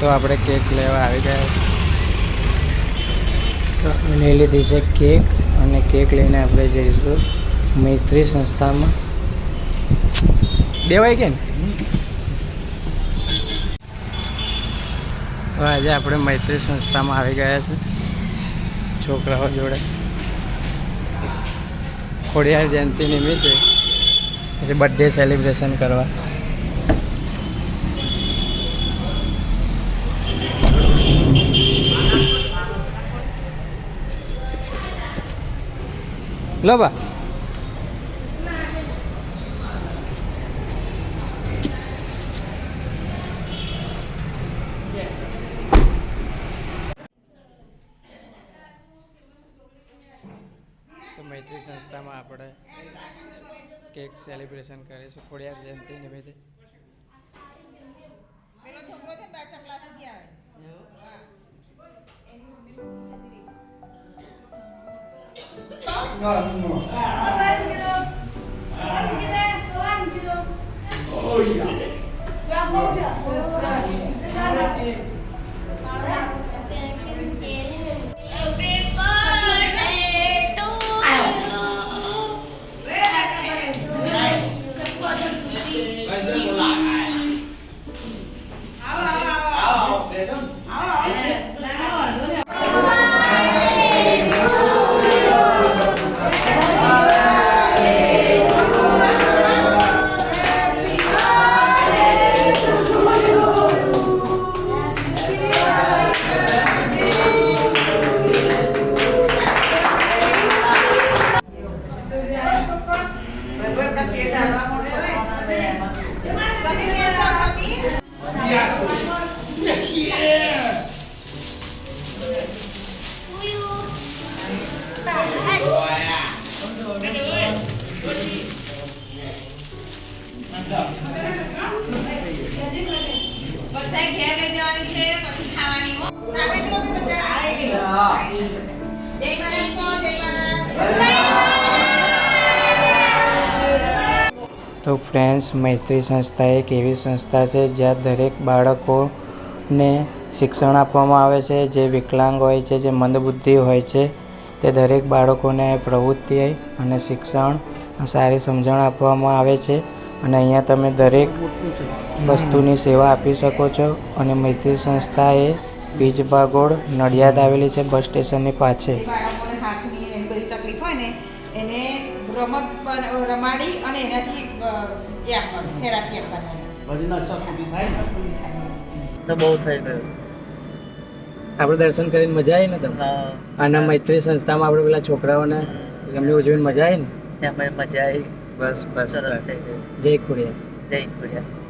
તો આપણે કેક લેવા આવી ગયા. તો લઈ લીધી છે કેક, અને કેક લઈને આપણે જઈશું મૈત્રી સંસ્થામાં. દેવાય કે ને? તો આજે આપણે મૈત્રી સંસ્થામાં આવી ગયા છે છોકરાઓ જોડે. ખોડિયાર જયંતિ નિમિત્તે એટલે બર્થડે સેલિબ્રેશન કરવા. લો બા તો મૈત્રી સંસ્થામાં આપણે કેક સેલિબ્રેશન કરીશું ખોડિયાર જયંતિ નિમિત્તે. પેલો છોકરો છે 2 ચકલા સુધી આવે છે. તો ફ્રેન્ડ્સ, મૈત્રી સંસ્થા એક એવી સંસ્થા છે જ્યાં દરેક બાળકોને શિક્ષણ આપવામાં આવે છે. જે વિકલાંગ હોય છે, જે મંદબુદ્ધિ હોય છે, તે દરેક બાળકોને પ્રવૃત્તિ અને શિક્ષણ સારી સમજણ આપવામાં આવે છે. અને અહીંયા તમે દરેક વસ્તુની સેવા આપી શકો છો. અને મૈત્રી સંસ્થા એ બીજ બાગોળ નડિયાદ આવેલી છે, બસ સ્ટેશનની પાછળ. બાળકોને હાથની એની બધી તકલીફ હોય ને એને રમત રમાડી અને એનાથી થેરાપી આપવાની બહુ થઈ ગયું. આપણે દર્શન કરીને મજા આવી ને તમને? અને મૈત્રી સંસ્થામાં આપણે પેલા છોકરાઓને એમની ઉજવીને મજા આવી ને? એમાં મજા આવી. બસ બસ, સરસ થઈ ગયું. જય ખોડિયાર. જય ખોડિયાર.